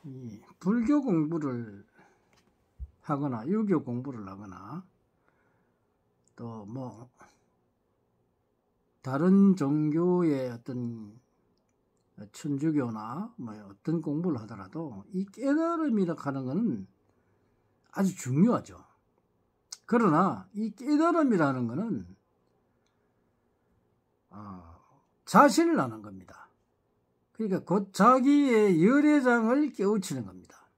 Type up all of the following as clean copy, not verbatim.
이 불교 공부를 하거나 유교 공부를 하거나 또 뭐 다른 종교의 어떤 천주교나 뭐 어떤 공부를 하더라도 이 깨달음이라 하는 것은 아주 중요하죠. 그러나 이 깨달음이라는 것은 자신을 아는 겁니다. 그러니까 곧 자기의 열애장을 깨우치는 겁니다.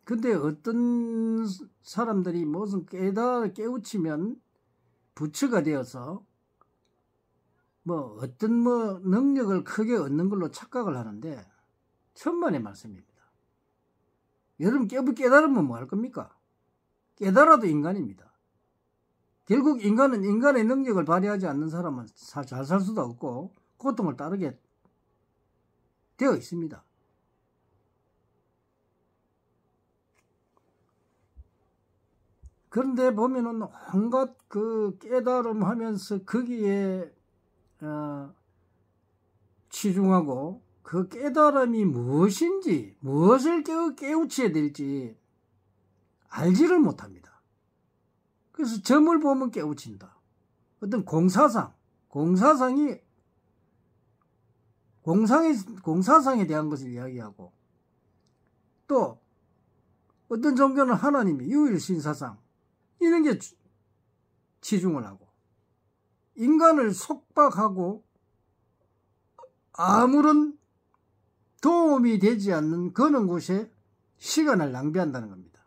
근데 어떤 사람들이 무슨 깨우치면 부처가 되어서 뭐 어떤 뭐 능력을 크게 얻는 걸로 착각을 하는데 천만의 말씀입니다. 여러분 깨달으면 뭐 할 겁니까? 깨달아도 인간입니다. 결국 인간은 인간의 능력을 발휘하지 않는 사람은 잘 살 수도 없고 고통을 따르게 되어 있습니다. 그런데 보면은 온갖 그 깨달음 하면서 거기에 치중하고 그 깨달음이 무엇인지 무엇을 깨우쳐야 될지 알지를 못합니다. 그래서 점을 보면 깨우친다. 어떤 공사상에 대한 것을 이야기하고 또 어떤 종교는 하나님이 유일신사상 이런 게 치중을 하고 인간을 속박하고 아무런 도움이 되지 않는 그런 곳에 시간을 낭비한다는 겁니다.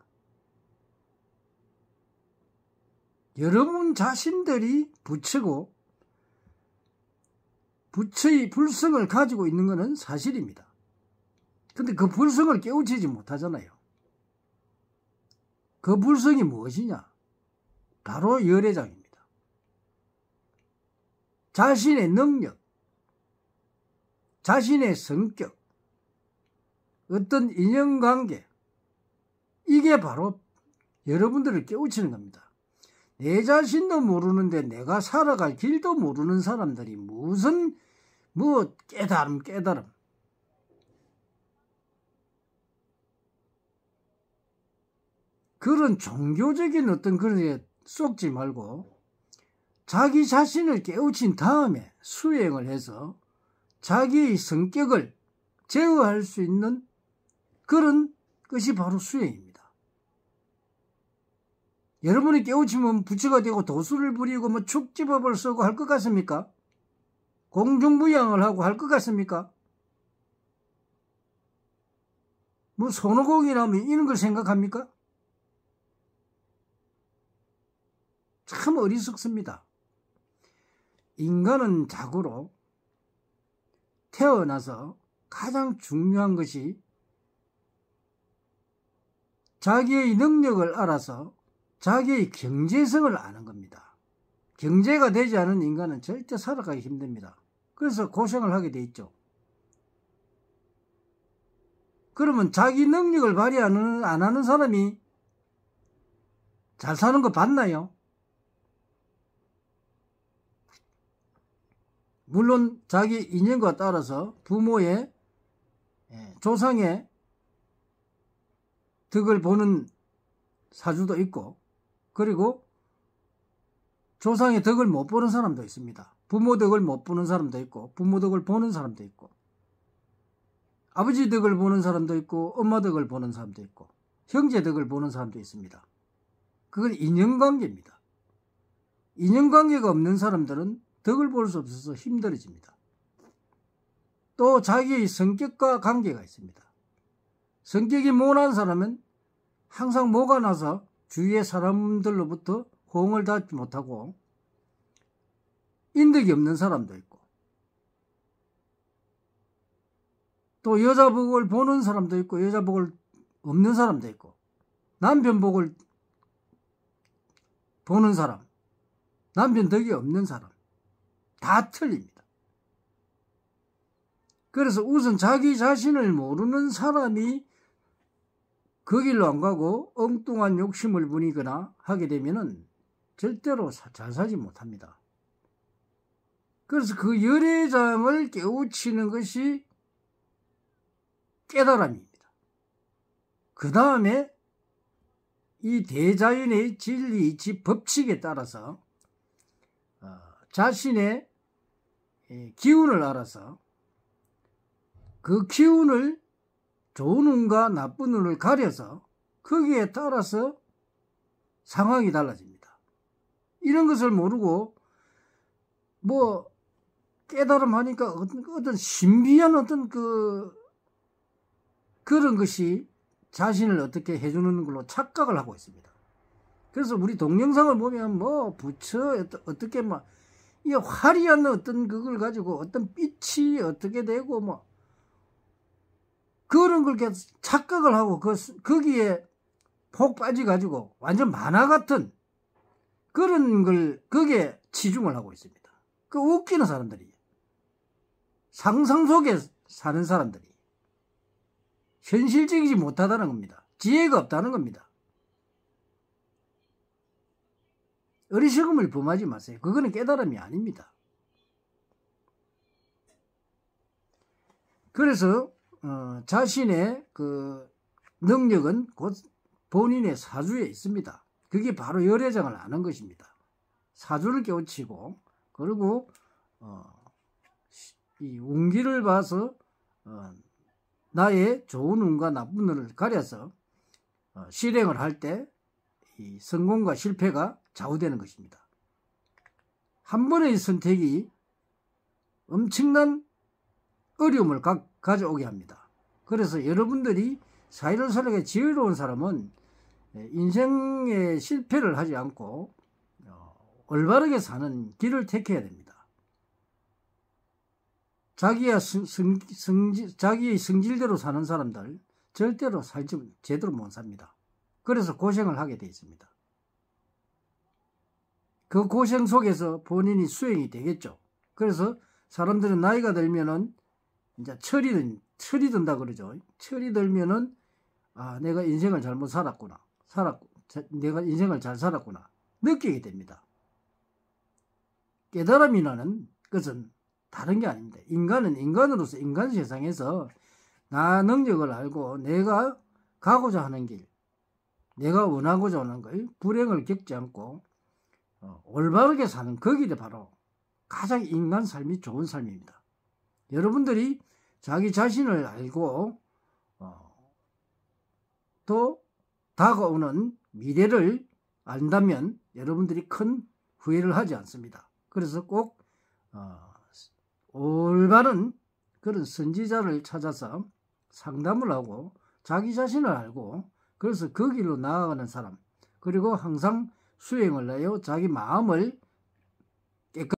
여러분 자신들이 부처고 부처의 불성을 가지고 있는 것은 사실입니다. 근데 그 불성을 깨우치지 못하잖아요. 그 불성이 무엇이냐? 바로 열애장입니다. 자신의 능력, 자신의 성격, 어떤 인연관계, 이게 바로 여러분들을 깨우치는 겁니다. 내 자신도 모르는데 내가 살아갈 길도 모르는 사람들이 무슨 깨달음. 그런 종교적인 어떤 그런 데 쏙지 말고 자기 자신을 깨우친 다음에 수행을 해서 자기의 성격을 제어할 수 있는 그런 것이 바로 수행입니다. 여러분이 깨우치면 부처가 되고 도수를 부리고 뭐 축지법을 쓰고 할 것 같습니까? 공중부양을 하고 할 것 같습니까? 뭐 손오공이나 뭐 이런 걸 생각합니까? 참 어리석습니다. 인간은 자고로 태어나서 가장 중요한 것이 자기의 능력을 알아서 자기의 경제성을 아는 겁니다. 경제가 되지 않은 인간은 절대 살아가기 힘듭니다. 그래서 고생을 하게 돼 있죠. 그러면 자기 능력을 발휘 안 하는 사람이 잘 사는 거 봤나요? 물론 자기 인연과 따라서 부모의 조상의 덕을 보는 사주도 있고 그리고 조상의 덕을 못 보는 사람도 있습니다. 부모 덕을 못 보는 사람도 있고 부모 덕을 보는 사람도 있고 아버지 덕을 보는 사람도 있고 엄마 덕을 보는 사람도 있고 형제 덕을 보는 사람도 있습니다. 그건 인연관계입니다. 인연관계가 없는 사람들은 덕을 볼 수 없어서 힘들어집니다. 또 자기의 성격과 관계가 있습니다. 성격이 모난 사람은 항상 뭐가 나서 주위의 사람들로부터 호응을 받지 못하고 인덕이 없는 사람도 있고 또 여자 복을 보는 사람도 있고 여자 복을 없는 사람도 있고 남편 복을 보는 사람, 남편 덕이 없는 사람 다 틀립니다. 그래서 우선 자기 자신을 모르는 사람이 그 길로 안 가고 엉뚱한 욕심을 부리거나 하게 되면은 절대로 잘 살지 못합니다. 그래서 그 열애장을 깨우치는 것이 깨달음입니다. 그 다음에 이 대자연의 진리, 법칙에 따라서 자신의 기운을 알아서 그 기운을 좋은 운과 나쁜 운을 가려서 거기에 따라서 상황이 달라집니다. 이런 것을 모르고 뭐 깨달음 하니까 어떤 신비한 어떤 그런 것이 자신을 어떻게 해주는 걸로 착각을 하고 있습니다. 그래서 우리 동영상을 보면 뭐 부처 어떻게 막 이 화려한 어떤 그걸 가지고 어떤 빛이 어떻게 되고 뭐 그런 걸 착각을 하고 거기에 폭 빠져가지고 완전 만화 같은 그런 걸 거기에 치중을 하고 있습니다. 그 웃기는 사람들이 상상 속에 사는 사람들이 현실적이지 못하다는 겁니다. 지혜가 없다는 겁니다. 어리석음을 범하지 마세요. 그거는 깨달음이 아닙니다. 그래서 자신의 그 능력은 곧 본인의 사주에 있습니다. 그게 바로 열애장을 아는 것입니다. 사주를 깨우치고 그리고 이 운기를 봐서 나의 좋은 운과 나쁜 운을 가려서 실행을 할 때 이 성공과 실패가 좌우되는 것입니다. 한 번의 선택이 엄청난 어려움을 가져오게 합니다. 그래서 여러분들이 사회를 살아가기 지혜로운 사람은 인생의 실패를 하지 않고 올바르게 사는 길을 택해야 됩니다. 자기의 성질대로 사는 사람들 절대로 제대로 못 삽니다. 그래서 고생을 하게 되어 있습니다. 그 고생 속에서 본인이 수행이 되겠죠. 그래서 사람들은 나이가 들면은 이제 철이 든다 그러죠. 철이 들면은 내가 인생을 잘못 살았구나. 내가 인생을 잘 살았구나. 느끼게 됩니다. 깨달음이라는 것은 다른 게 아닙니다. 인간은 인간으로서 인간 세상에서 나 능력을 알고 내가 가고자 하는 길, 내가 원하고자 하는 걸 불행을 겪지 않고 올바르게 사는 그 길이 바로 가장 인간 삶이 좋은 삶입니다. 여러분들이 자기 자신을 알고 또 다가오는 미래를 안다면 여러분들이 큰 후회를 하지 않습니다. 그래서 꼭 올바른 그런 선지자를 찾아서 상담을 하고 자기 자신을 알고 그래서 그 길로 나아가는 사람, 그리고 항상 수행을 하여 자기 마음을